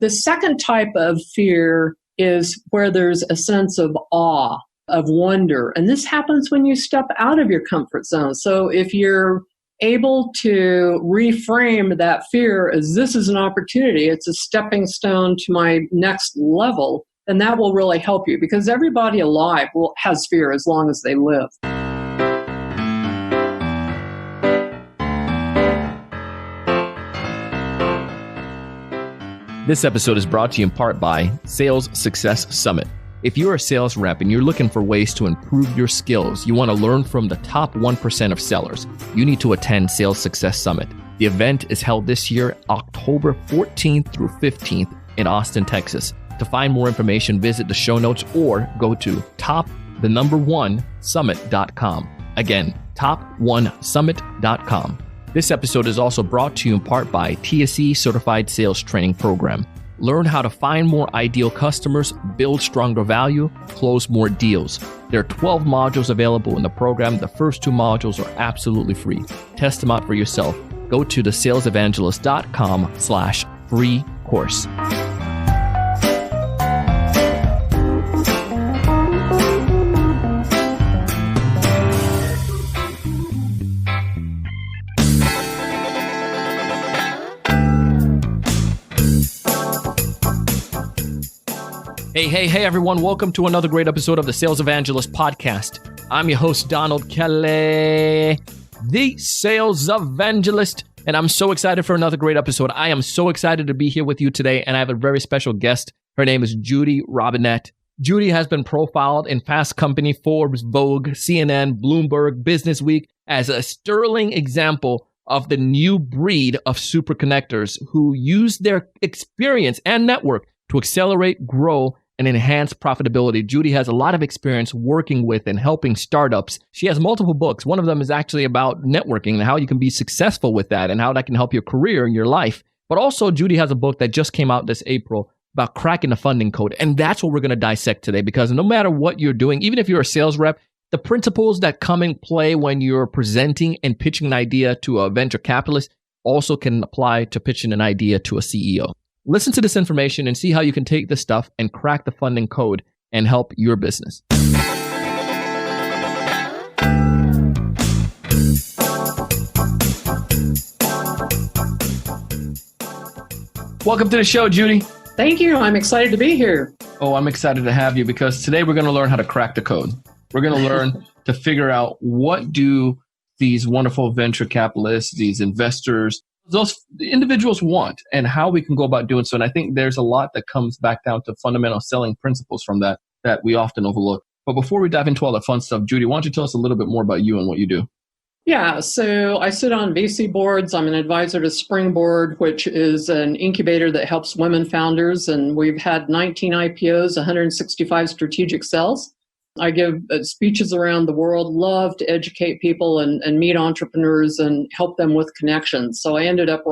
The second type of fear is where there's a sense of awe, of wonder. And this happens when you step out of your comfort zone. So if you're able to reframe that fear as this is an opportunity, it's a stepping stone to my next level, then that will really help you, because everybody alive has fear as long as they live. This episode is brought to you in part by Sales Success Summit. If you're a sales rep and you're looking for ways to improve your skills, you want to learn from the top 1% of sellers, you need to attend Sales Success Summit. The event is held this year, October 14th through 15th in Austin, Texas. To find more information, visit the show notes or go to top1summit.com. Again, top1summit.com. This episode is also brought to you in part by TSE Certified Sales Training Program. Learn how to find more ideal customers, build stronger value, close more deals. There are 12 modules available in the program. The first 2 modules are absolutely free. Test them out for yourself. Go to thesalesevangelist.com/free course. Hey, everyone. Welcome to another great episode of the Sales Evangelist podcast. I'm your host, Donald Kelly, the Sales Evangelist, and I'm so excited for another great episode. I am so excited to be here with you today, and I have a very special guest. Her name is Judy Robinett. Judy has been profiled in Fast Company, Forbes, Vogue, CNN, Bloomberg, Business Week as a sterling example of the new breed of super connectors who use their experience and network to accelerate, grow, and enhance profitability. Judy has a lot of experience working with and helping startups. She has multiple books. One of them is actually about networking and how you can be successful with that and how that can help your career and your life. But also, Judy has a book that just came out this April about cracking the funding code. And that's what we're going to dissect today, because no matter what you're doing, even if you're a sales rep, the principles that come in play when you're presenting and pitching an idea to a venture capitalist also can apply to pitching an idea to a CEO. Listen to this information and see how you can take this stuff and crack the funding code and help your business. Welcome to the show, Judy. Thank you. I'm excited to be here. Oh, I'm excited to have you because today we're going to learn how to crack the code. We're going to learn to figure out what do these wonderful venture capitalists, these investors, those individuals want, and how we can go about doing so. And I think there's a lot that comes back down to fundamental selling principles from that we often overlook. But before we dive into all the fun stuff, Judy, why don't you tell us a little bit more about you and what you do? Yeah, so I sit on VC boards. I'm an advisor to Springboard, which is an incubator that helps women founders. And we've had 19 IPOs, 165 strategic sales. I give speeches around the world, love to educate people and meet entrepreneurs and help them with connections. So I ended up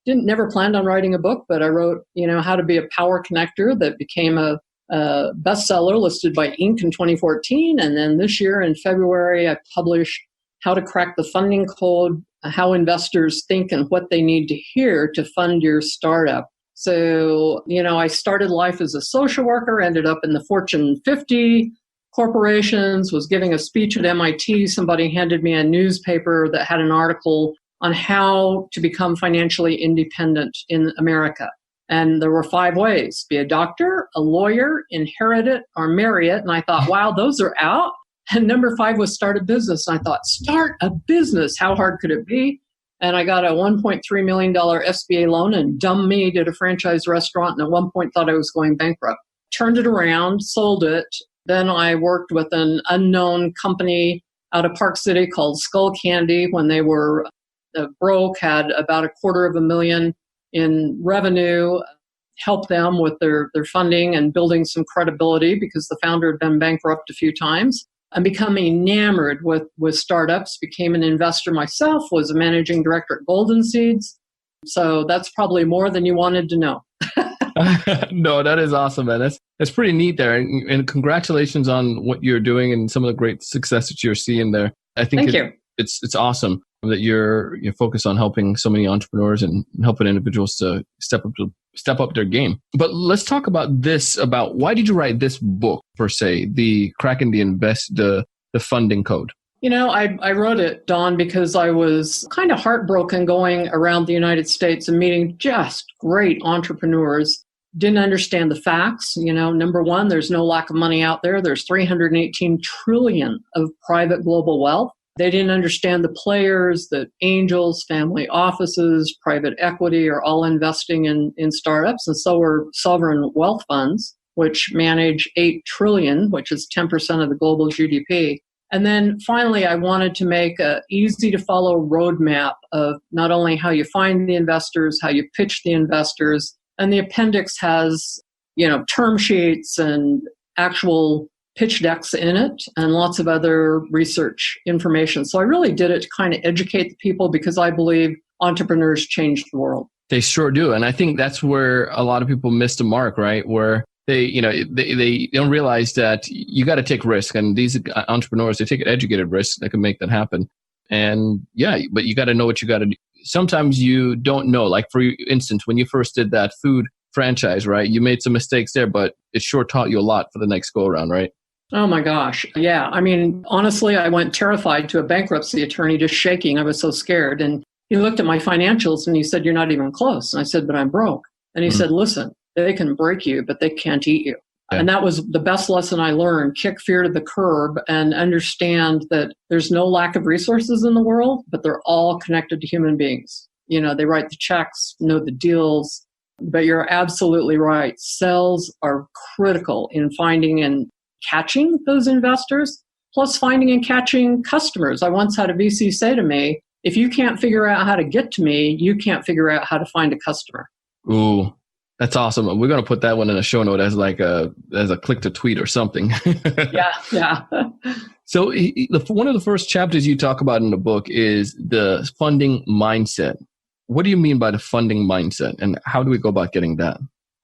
never planned on writing a book, but I wrote, How to Be a Power Connector, that became a bestseller listed by Inc. in 2014. And then this year in February, I published How to Crack the Funding Code, How Investors Think and What They Need to Hear to Fund Your Startup. So, I started life as a social worker, ended up in the Fortune 50 corporations, was giving a speech at MIT. Somebody handed me a newspaper that had an article on how to become financially independent in America. And there were 5 ways: be a doctor, a lawyer, inherit it, or marry it. And I thought, wow, those are out. And number 5 was start a business. And I thought, start a business, how hard could it be? And I got a $1.3 million SBA loan, and dumb me did a franchise restaurant, and at one point thought I was going bankrupt. Turned it around, sold it. Then I worked with an unknown company out of Park City called Skull Candy when they were broke, had about $250,000 in revenue, helped them with their funding and building some credibility because the founder had been bankrupt a few times. And become enamored with startups, became an investor myself, was a managing director at Golden Seeds. So that's probably more than you wanted to know. No, that is awesome, man. That's pretty neat there. And congratulations on what you're doing and some of the great success that you're seeing there. I think Thank you. It's awesome. that you're focused on helping so many entrepreneurs and helping individuals to step up their game. But let's talk about this, about why did you write this book per se, the Cracking the Funding Code? I wrote it, Don, because I was kind of heartbroken going around the United States and meeting just great entrepreneurs. Didn't understand the facts. Number one, there's no lack of money out there. There's 318 trillion of private global wealth. They didn't understand the players, that angels, family offices, private equity are all investing in startups. And so are sovereign wealth funds, which manage 8 trillion, which is 10% of the global GDP. And then finally, I wanted to make an easy to follow roadmap of not only how you find the investors, how you pitch the investors. And the appendix has, term sheets and actual pitch decks in it and lots of other research information. So I really did it to kind of educate the people because I believe entrepreneurs change the world. They sure do. And I think that's where a lot of people miss the mark, right? Where they don't realize that you got to take risk. And these entrepreneurs, they take an educated risk that can make that happen. And but you got to know what you got to do. Sometimes you don't know. Like for instance, when you first did that food franchise, right? You made some mistakes there, but it sure taught you a lot for the next go around, right? Oh my gosh. Yeah. I mean, honestly, I went terrified to a bankruptcy attorney, just shaking. I was so scared. And he looked at my financials and he said, "You're not even close." And I said, "But I'm broke." And he said, "Listen, they can break you, but they can't eat you." Yeah. And that was the best lesson I learned. Kick fear to the curb and understand that there's no lack of resources in the world, but they're all connected to human beings. They write the checks, know the deals, but you're absolutely right. Sales are critical in finding and catching those investors, plus finding and catching customers. I once had a VC say to me, "If you can't figure out how to get to me, you can't figure out how to find a customer." Ooh. That's awesome. We're going to put that one in a show note as a click to tweet or something. Yeah. So one of the first chapters you talk about in the book is the funding mindset. What do you mean by the funding mindset, and how do we go about getting that?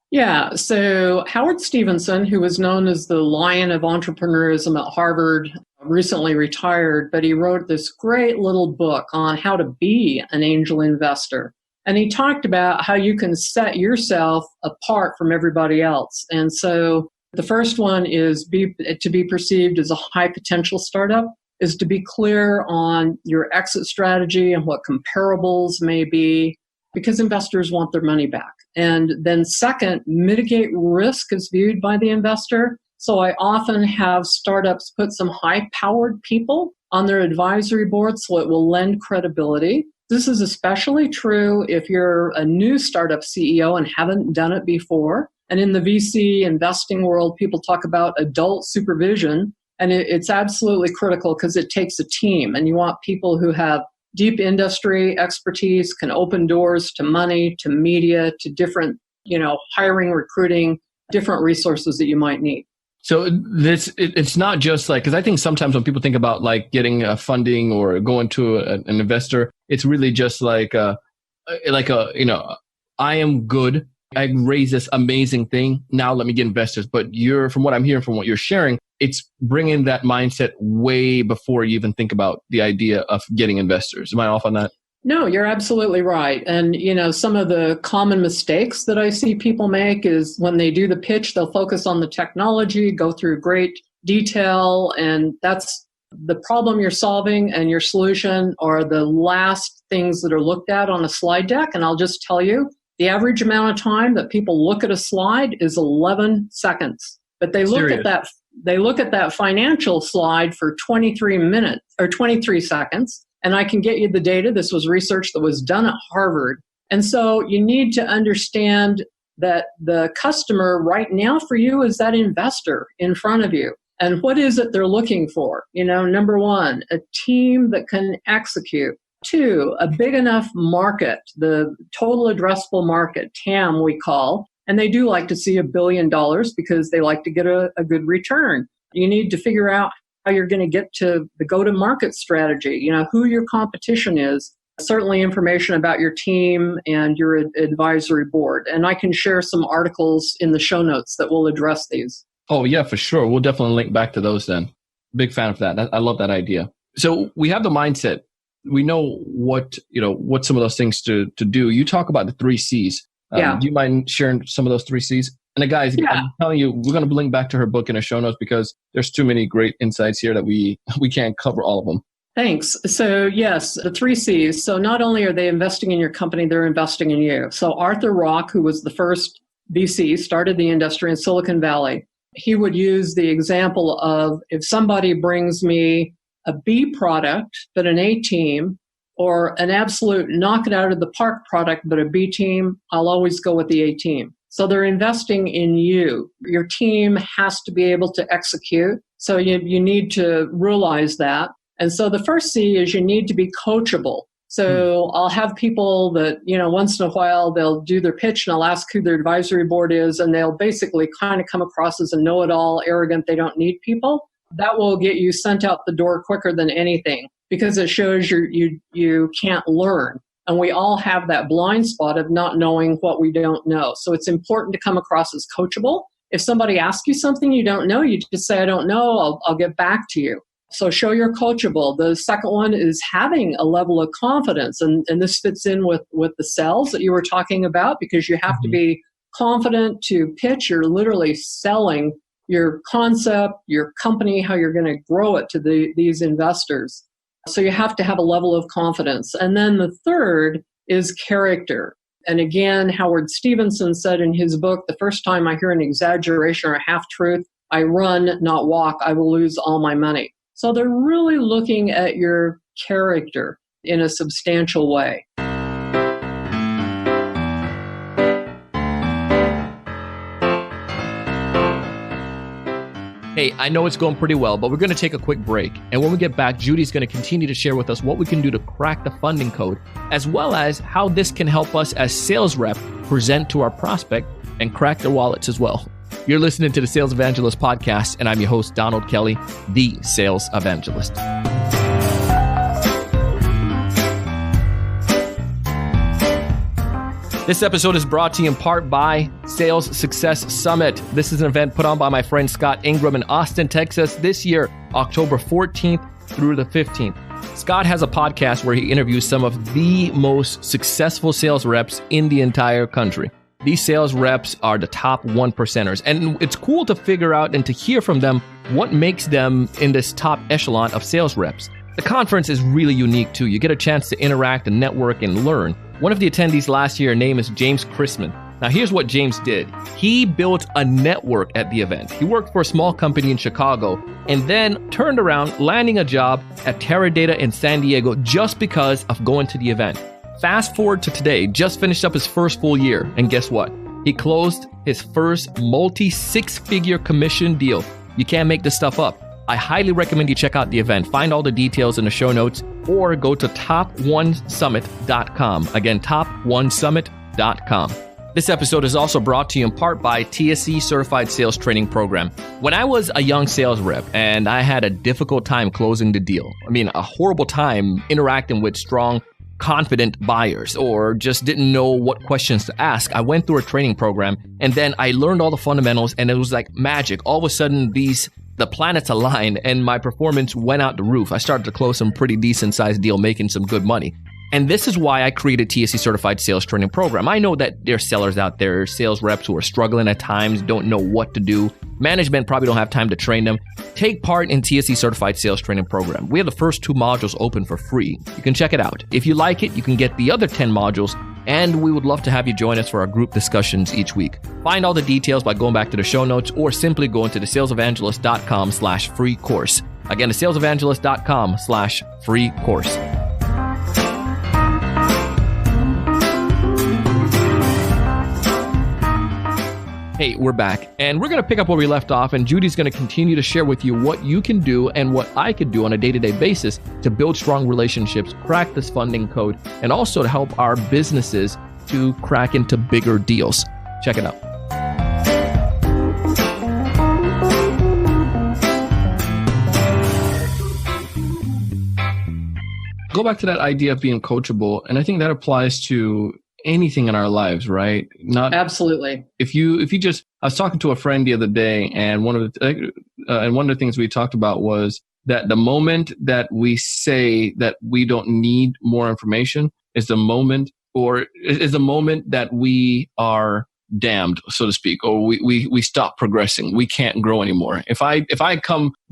Yeah. So Howard Stevenson, who was known as the Lion of Entrepreneurism at Harvard, recently retired, but he wrote this great little book on how to be an angel investor. And he talked about how you can set yourself apart from everybody else. And so the first one is to be perceived as a high potential startup, is to be clear on your exit strategy and what comparables may be, because investors want their money back. And then second, mitigate risk as viewed by the investor. So I often have startups put some high-powered people on their advisory board so it will lend credibility. This is especially true if you're a new startup CEO and haven't done it before. And in the VC investing world, people talk about adult supervision, and it's absolutely critical because it takes a team, and you want people who have deep industry expertise, can open doors to money, to media, to different, hiring, recruiting, different resources that you might need. So it's not just like, because I think sometimes when people think about like getting funding or going to an investor, it's really just like I am good. I raised this amazing thing. Now let me get investors. But from what I'm hearing, from what you're sharing, it's bringing that mindset way before you even think about the idea of getting investors. Am I off on that? No, you're absolutely right. And, some of the common mistakes that I see people make is when they do the pitch, they'll focus on the technology, go through great detail, and that's the problem you're solving, and your solution are the last things that are looked at on a slide deck. And I'll just tell you, the average amount of time that people look at a slide is 11 seconds. But they look at that financial slide for 23 minutes or 23 seconds. And I can get you the data. This was research that was done at Harvard. And so you need to understand that the customer right now for you is that investor in front of you. And what is it they're looking for? Number one, a team that can execute. Two, a big enough market, the total addressable market, TAM we call. And they do like to see $1 billion because they like to get a good return. You need to figure out how you're going to get to the go-to-market strategy, who your competition is, certainly information about your team and your advisory board. And I can share some articles in the show notes that will address these. Oh, yeah, for sure. We'll definitely link back to those then. Big fan of that. I love that idea. So we have the mindset. we know what some of those things to do. You talk about the 3 C's. Do you mind sharing some of those 3 C's? And guys, I'm telling you, we're going to link back to her book in the show notes because there's too many great insights here that we can't cover all of them. Thanks. So yes, the 3 C's. So not only are they investing in your company, they're investing in you. So Arthur Rock, who was the first VC, started the industry in Silicon Valley. He would use the example of if somebody brings me a B product, but an A team, or an absolute knock it out of the park product, but a B team, I'll always go with the A team. So they're investing in you. Your team has to be able to execute. So you need to realize that. And so the first C is you need to be coachable. So I'll have people that, once in a while they'll do their pitch and I'll ask who their advisory board is, and they'll basically kind of come across as a know-it-all, arrogant, they don't need people. That will get you sent out the door quicker than anything because it shows you can't learn. And we all have that blind spot of not knowing what we don't know. So it's important to come across as coachable. If somebody asks you something you don't know, you just say, I don't know, I'll get back to you. So show you're coachable. The second one is having a level of confidence. And this fits in with the sales that you were talking about because you have to be confident to pitch. You're literally selling your concept, your company, how you're going to grow it to these investors. So you have to have a level of confidence. And then the third is character. And again, Howard Stevenson said in his book, the first time I hear an exaggeration or a half-truth, I run, not walk, I will lose all my money. So they're really looking at your character in a substantial way. Hey, I know it's going pretty well, but we're going to take a quick break. And when we get back, Judy's going to continue to share with us what we can do to crack the funding code, as well as how this can help us as sales rep present to our prospect and crack their wallets as well. You're listening to the Sales Evangelist Podcast, and I'm your host, Donald Kelly, the Sales Evangelist. This episode is brought to you in part by Sales Success Summit. This is an event put on by my friend Scott Ingram in Austin, Texas this year, October 14th through the 15th. Scott has a podcast where he interviews some of the most successful sales reps in the entire country. These sales reps are the top 1%ers, and it's cool to figure out and to hear from them what makes them in this top echelon of sales reps. The conference is really unique too. You get a chance to interact and network and learn. One of the attendees last year, name is James Chrisman. Now here's what James did. He built a network at the event. He worked for a small company in Chicago and then turned around, landing a job at Teradata in San Diego just because of going to the event. Fast forward to today, just finished up his first full year, and guess what? He closed his first multi-six-figure commission deal. You can't make this stuff up. I highly recommend you check out the event. Find all the details in the show notes or go to top1summit.com. Again, top1summit.com. This episode is also brought to you in part by TSE Certified Sales Training Program. When I was a young sales rep and I had a difficult time closing the deal, a horrible time interacting with strong, confident buyers or just didn't know what questions to ask, I went through a training program and then I learned all the fundamentals and it was like magic. All of a sudden, the planets aligned and my performance went out the roof. I started to close some pretty decent sized deal, making some good money. And this is why I created TSE Certified Sales Training Program. I know that there are sellers out there, sales reps who are struggling at times, don't know what to do. Management probably don't have time to train them. Take part in TSE Certified Sales Training Program. We have the first 2 modules open for free. You can check it out. If you like it, you can get the other 10 modules, and we would love to have you join us for our group discussions each week. Find all the details by going back to the show notes or simply going to thesalesevangelist.com/free course. Again, thesalesevangelist.com/free course. Hey, we're back, and we're going to pick up where we left off, and Judy's going to continue to share with you what you can do and what I could do on a day-to-day basis to build strong relationships, crack this funding code, and also to help our businesses to crack into bigger deals. Check it out. Go back to that idea of being coachable, and I think that applies to anything in our lives, right? Absolutely. If you just, I was talking to a friend the other day, and one of the things we talked about was that the moment that we say that we don't need more information is the moment, or is the moment that we are damned, so to speak, or we stop progressing. We can't grow anymore. If I'm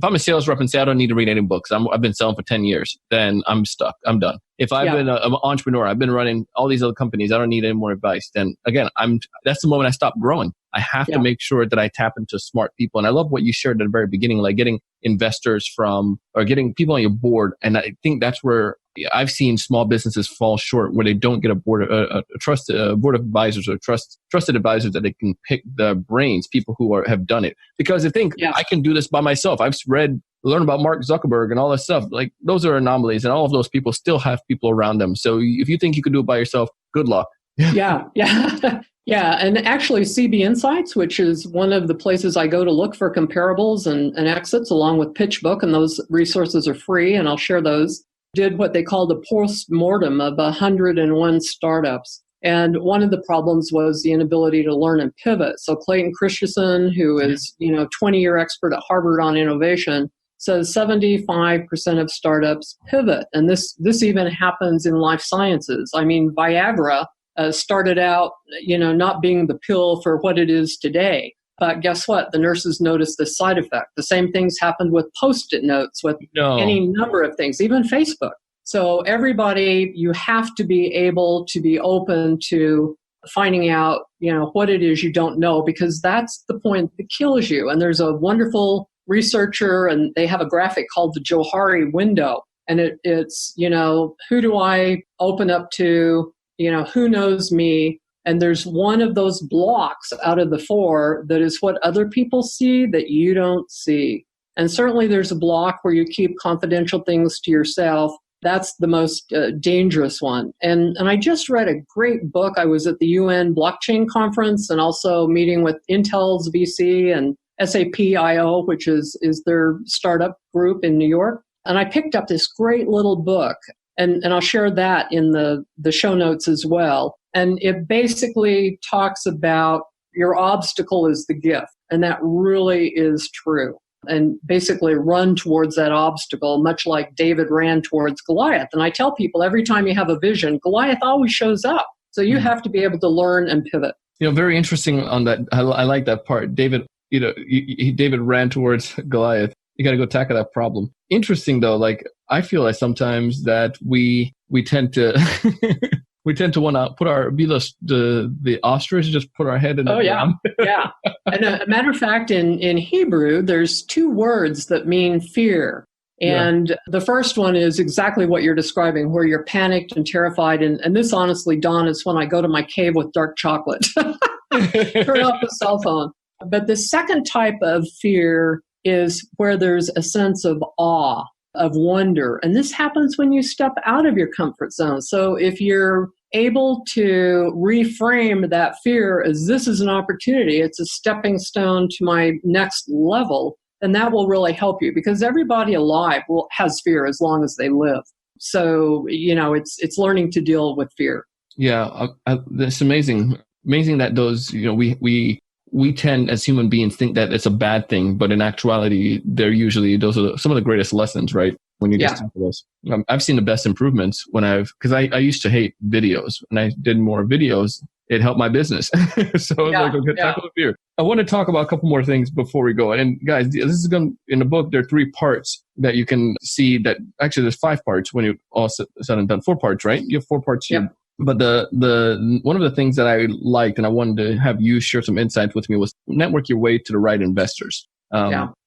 a sales rep and say I don't need to read any books, I've been selling for 10 years, then I'm stuck. I'm done. If I've been an entrepreneur, I've been running all these other companies, I don't need any more advice, then again, that's the moment I stop growing. I have to make sure that I tap into smart people. And I love what you shared at the very beginning, like getting investors from, or getting people on your board. And I think that's where I've seen small businesses fall short, where they don't get a board of advisors or trusted advisors that they can pick the brains, people who have done it. Because they think I can do this by myself. I've learned about Mark Zuckerberg and all that stuff. Like, those are anomalies, and all of those people still have people around them. So if you think you can do it by yourself, good luck. Yeah. Yeah. And actually, CB Insights, which is one of the places I go to look for comparables and exits, along with PitchBook, and those resources are free, and I'll share those, did what they called a post-mortem of 101 startups. And one of the problems was the inability to learn and pivot. So Clayton Christensen, who is 20-year expert at Harvard on innovation, says 75% of startups pivot. And this even happens in life sciences. I mean, Viagra started out, not being the pill for what it is today. But guess what? The nurses noticed the side effect. The same things happened with Post-it notes, with any number of things, even Facebook. So everybody, you have to be able to be open to finding out, what it is you don't know, because that's the point that kills you. And there's a wonderful researcher, and they have a graphic called the Johari window. And it's, who do I open up to? Who knows me? And there's one of those blocks out of the 4 that is what other people see that you don't see. And certainly there's a block where you keep confidential things to yourself. That's the most dangerous one. And I just read a great book. I was at the UN blockchain conference, and also meeting with Intel's VC and SAP.io, which is their startup group in New York. And I picked up this great little book, and I'll share that in the show notes as well. And it basically talks about your obstacle is the gift. And that really is true. And basically run towards that obstacle, much like David ran towards Goliath. And I tell people, every time you have a vision, Goliath always shows up. So you have to be able to learn and pivot. Very interesting on that. I like that part. David, David ran towards Goliath. You got to go tackle that problem. Interesting though, like I feel like sometimes that we tend to we tend to want to be the ostrich, just put our head in the ground. Yeah. And a matter of fact, in Hebrew, there's 2 words that mean fear. And the first one is exactly what you're describing, where you're panicked and terrified. And this, honestly, Don, is when I go to my cave with dark chocolate. Turn off the cell phone. But the second type of fear is where there's a sense of awe, of wonder. And this happens when you step out of your comfort zone. So if you're able to reframe that fear as this is an opportunity, it's a stepping stone to my next level, then that will really help you, because everybody alive has fear as long as they live. So, it's learning to deal with fear. Yeah, that's amazing. Amazing that those, we tend as human beings think that it's a bad thing, but in actuality, those are some of the greatest lessons, right? When you just tackle those. I've seen the best improvements because I used to hate videos. When I did more videos, it helped my business. So I was like, okay, tackle the fear. I want to talk about a couple more things before we go. And guys, this is going in the book. There are 3 parts that you can see. That actually there's 5 parts when you all said and done. 4 parts, right? You have 4 parts here. But the one of the things that I liked, and I wanted to have you share some insights with me, was network your way to the right investors.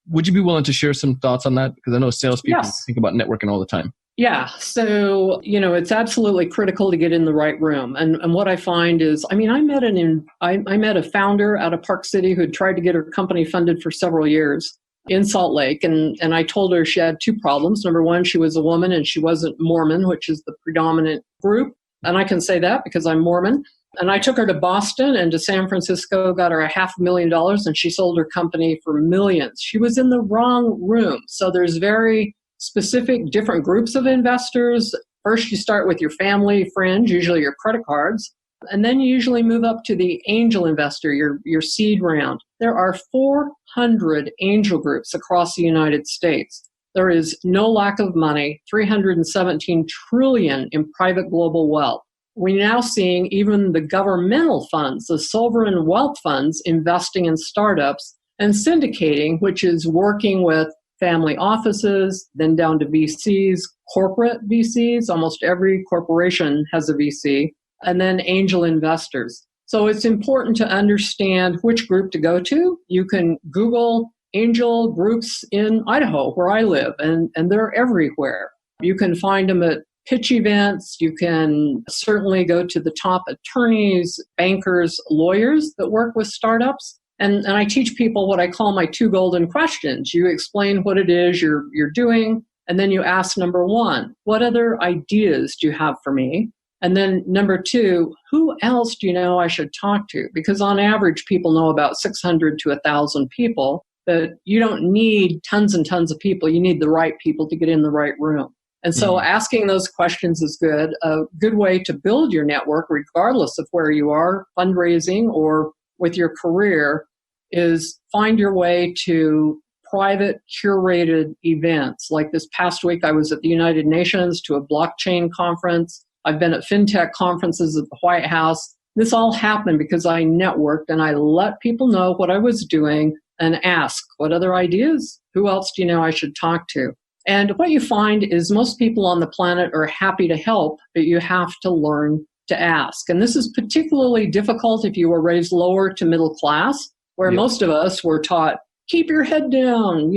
Would you be willing to share some thoughts on that? Because I know salespeople think about networking all the time. Yeah. So, it's absolutely critical to get in the right room. And what I find is, I met a founder out of Park City who had tried to get her company funded for several years in Salt Lake. And I told her she had 2 problems. Number one, she was a woman and she wasn't Mormon, which is the predominant group. And I can say that because I'm Mormon. And I took her to Boston and to San Francisco, got her $500,000, and she sold her company for millions. She was in the wrong room. So there's very specific different groups of investors. First, you start with your family, friends, usually your credit cards. And then you usually move up to the angel investor, your seed round. There are 400 angel groups across the United States. There is no lack of money, 317 trillion in private global wealth. We're now seeing even the governmental funds, the sovereign wealth funds, investing in startups and syndicating, which is working with family offices, then down to VCs, corporate VCs. Almost every corporation has a VC, and then angel investors. So it's important to understand which group to go to. You can Google angel groups in Idaho, where I live, and they're everywhere. You can find them at pitch events. You can certainly go to the top attorneys, bankers, lawyers that work with startups. And I teach people what I call my 2 golden questions. You explain what it is you're doing, and then you ask number 1, what other ideas do you have for me? And then number 2, who else do you know I should talk to? Because on average, people know about 600 to 1,000 people, but you don't need tons and tons of people. You need the right people to get in the right room. And so asking those questions is good. A good way to build your network, regardless of where you are, fundraising or with your career, is find your way to private curated events. Like this past week, I was at the United Nations to a blockchain conference. I've been at fintech conferences at the White House. This all happened because I networked and I let people know what I was doing and ask, what other ideas? Who else do you know I should talk to? And what you find is most people on the planet are happy to help, but you have to learn to ask. And this is particularly difficult if you were raised lower to middle class, where most of us were taught, keep your head down,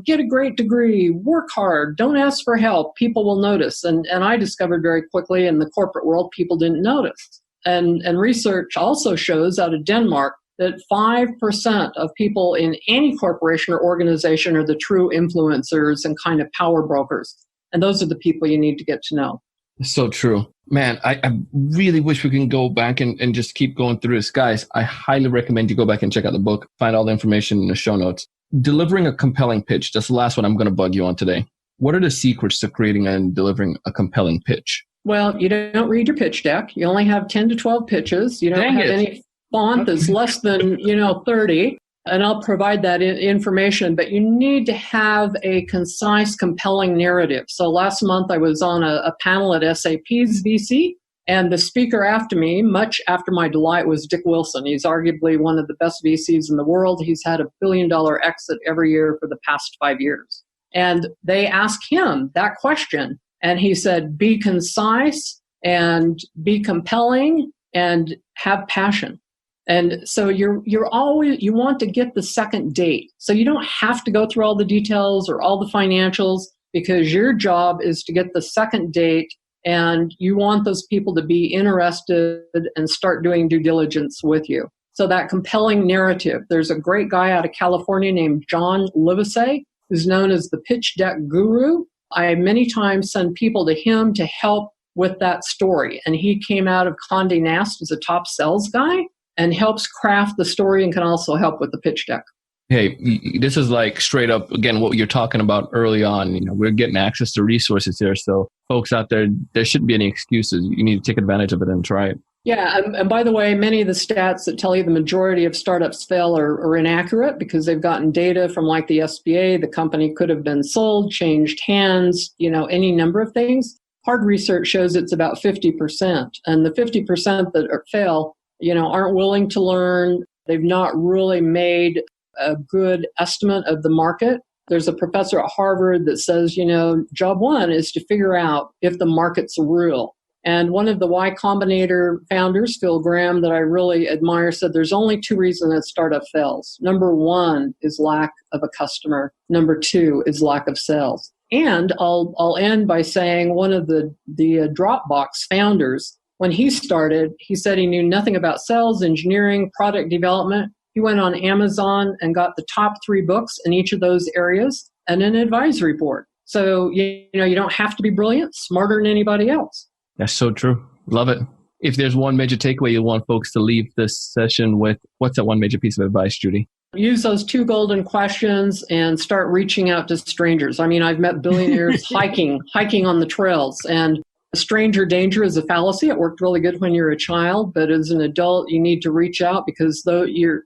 get a great degree, work hard, don't ask for help, people will notice. And I discovered very quickly in the corporate world, people didn't notice. And research also shows out of Denmark that 5% of people in any corporation or organization are the true influencers and kind of power brokers. And those are the people you need to get to know. So true. Man, I really wish we can go back and just keep going through this. Guys, I highly recommend you go back and check out the book, find all the information in the show notes. Delivering a compelling pitch. That's the last one I'm going to bug you on today. What are the secrets to creating and delivering a compelling pitch? Well, you don't read your pitch deck. You only have 10 to 12 pitches. You don't have any font that's less than, 30. And I'll provide that information, but you need to have a concise, compelling narrative. So last month I was on a panel at SAP's VC, and the speaker after me, much after my delight, was Dick Wilson. He's arguably one of the best VCs in the world. He's had $1 billion exit every year for the past 5 years. And they asked him that question, and he said, be concise and be compelling and have passion. And so you want to get the second date. So you don't have to go through all the details or all the financials, because your job is to get the second date, and you want those people to be interested and start doing due diligence with you. So that compelling narrative. There's a great guy out of California named John Livesey, who's known as the pitch deck guru. I many times send people to him to help with that story. And he came out of Condé Nast as a top sales guy, and helps craft the story and can also help with the pitch deck. Hey, this is like straight up, again, what you're talking about early on. We're getting access to resources here. So folks out there shouldn't be any excuses. You need to take advantage of it and try it. Yeah. And by the way, many of the stats that tell you the majority of startups fail are inaccurate, because they've gotten data from like the SBA. The company could have been sold, changed hands, any number of things. Hard research shows it's about 50%. And the 50% that fail, aren't willing to learn. They've not really made a good estimate of the market. There's a professor at Harvard that says, job one is to figure out if the market's real. And one of the Y Combinator founders, Phil Graham, that I really admire, said there's only 2 reasons a startup fails. Number 1 is lack of a customer. Number 2 is lack of sales. And I'll end by saying one of the Dropbox founders, when he started, he said he knew nothing about sales, engineering, product development. He went on Amazon and got the top 3 books in each of those areas and an advisory board. So, you don't have to be brilliant, smarter than anybody else. That's so true. Love it. If there's one major takeaway you want folks to leave this session with, what's that one major piece of advice, Judy? Use those 2 golden questions and start reaching out to strangers. I mean, I've met billionaires hiking on the trails, and stranger danger is a fallacy. It worked really good when you're a child, but as an adult, you need to reach out, because you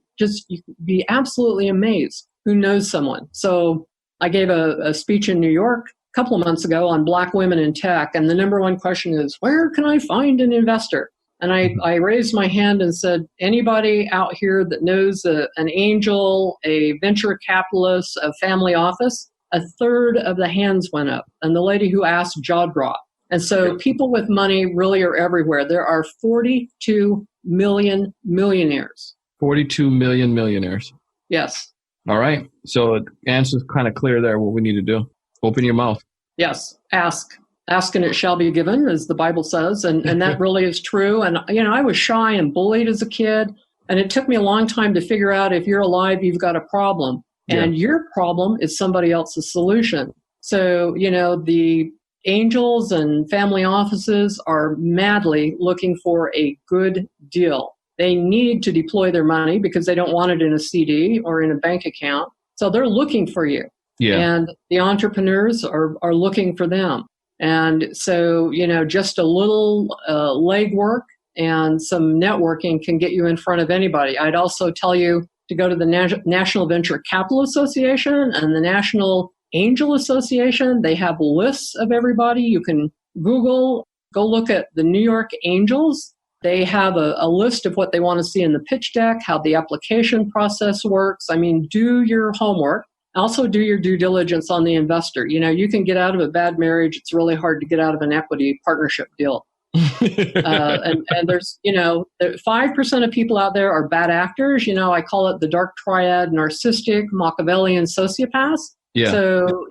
can be absolutely amazed who knows someone. So I gave a speech in New York a couple of months ago on Black women in tech. And the number one question is, where can I find an investor? And I raised my hand and said, anybody out here that knows an angel, a venture capitalist, a family office? A third of the hands went up. And the lady who asked jaw dropped. And so people with money really are everywhere. There are 42 million millionaires. 42 million millionaires. Yes. All right. So the answer's kind of clear there, what we need to do. Open your mouth. Yes. Ask. Ask and it shall be given, as the Bible says. And that really is true. And, I was shy and bullied as a kid. And it took me a long time to figure out if you're alive, you've got a problem. And your problem is somebody else's solution. So, the angels and family offices are madly looking for a good deal. They need to deploy their money because they don't want it in a CD or in a bank account. So they're looking for you. Yeah. And the entrepreneurs are looking for them. And so, just a little legwork and some networking can get you in front of anybody. I'd also tell you to go to the National Venture Capital Association and the National Angel Association. They have lists of everybody. You can go look at the New York Angels. They have a list of what they want to see in the pitch deck, how the application process works. I mean, do your homework. Also do your due diligence on the investor. You can get out of a bad marriage. It's really hard to get out of an equity partnership deal. And there's, 5% of people out there are bad actors. I call it the dark triad: narcissistic, Machiavellian, sociopaths. Yeah. So,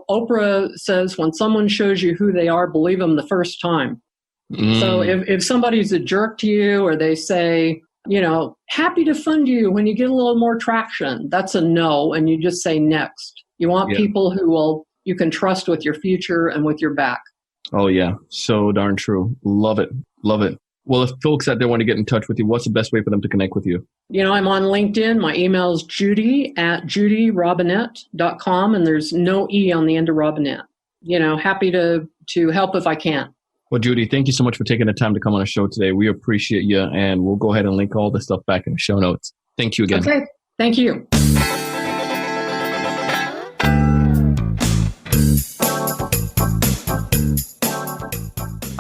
Oprah says when someone shows you who they are, believe them the first time. So if somebody's a jerk to you, or they say, happy to fund you when you get a little more traction, that's a no. And you just say next. You want people who you can trust with your future and with your back. Oh, yeah. So darn true. Love it. Love it. Well, if folks out there want to get in touch with you, what's the best way for them to connect with you? I'm on LinkedIn. My email is judy@judyrobinett.com, and there's no E on the end of Robinett. Happy to help if I can. Well, Judy, thank you so much for taking the time to come on the show today. We appreciate you, and we'll go ahead and link all the stuff back in the show notes. Thank you again. Okay. Thank you.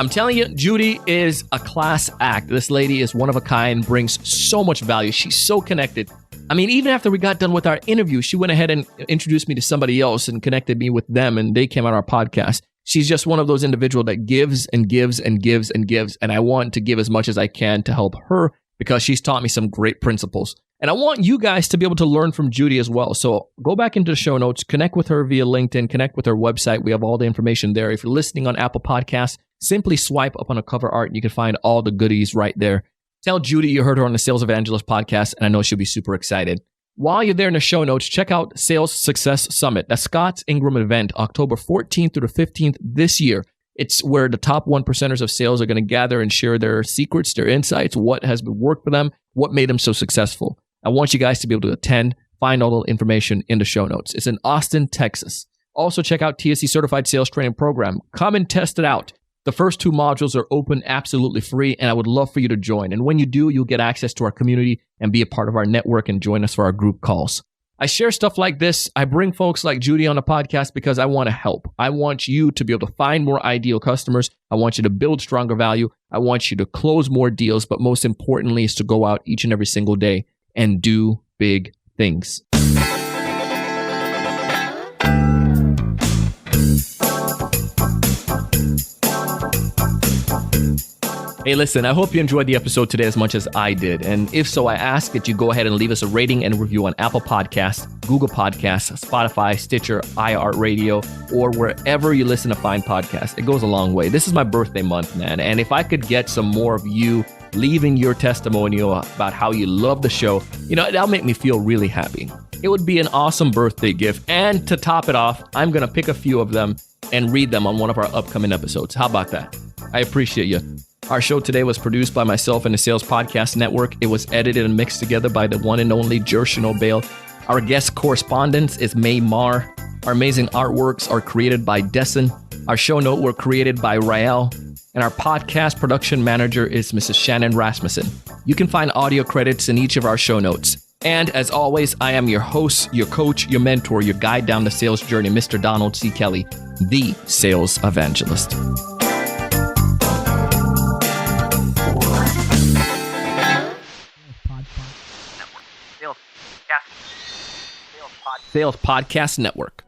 I'm telling you, Judy is a class act. This lady is one of a kind, brings so much value. She's so connected. I mean, even after we got done with our interview, she went ahead and introduced me to somebody else and connected me with them, and they came on our podcast. She's just one of those individuals that gives and gives and gives and gives, and I want to give as much as I can to help her because she's taught me some great principles. And I want you guys to be able to learn from Judy as well. So go back into the show notes, connect with her via LinkedIn, connect with her website. We have all the information there. If you're listening on Apple Podcasts, simply swipe up on a cover art and you can find all the goodies right there. Tell Judy you heard her on the Sales Evangelist podcast, and I know she'll be super excited. While you're there in the show notes, check out Sales Success Summit. That's Scott's Ingram event, October 14th through the 15th this year. It's where the top 1%ers of sales are going to gather and share their secrets, their insights, what has worked for them, what made them so successful. I want you guys to be able to attend, find all the information in the show notes. It's in Austin, Texas. Also, check out TSE Certified Sales Training Program. Come and test it out. The first 2 modules are open, absolutely free, and I would love for you to join. And when you do, you'll get access to our community and be a part of our network and join us for our group calls. I share stuff like this. I bring folks like Judy on the podcast because I want to help. I want you to be able to find more ideal customers. I want you to build stronger value. I want you to close more deals, but most importantly is to go out each and every single day and do big things. Hey, listen, I hope you enjoyed the episode today as much as I did. And if so, I ask that you go ahead and leave us a rating and review on Apple Podcasts, Google Podcasts, Spotify, Stitcher, iHeartRadio, or wherever you listen to fine podcasts. It goes a long way. This is my birthday month, man. And if I could get some more of you leaving your testimonial about how you love the show, that'll make me feel really happy. It would be an awesome birthday gift. And to top it off, I'm going to pick a few of them and read them on one of our upcoming episodes. How about that? I appreciate you. Our show today was produced by myself and the Sales Podcast Network. It was edited and mixed together by the one and only Jershino Bale. Our guest correspondent is May Marr. Our amazing artworks are created by Dessen. Our show note were created by Rael. And our podcast production manager is Mrs. Shannon Rasmussen. You can find audio credits in each of our show notes. And as always, I am your host, your coach, your mentor, your guide down the sales journey, Mr. Donald C. Kelly, the sales evangelist. Sales Podcast Network.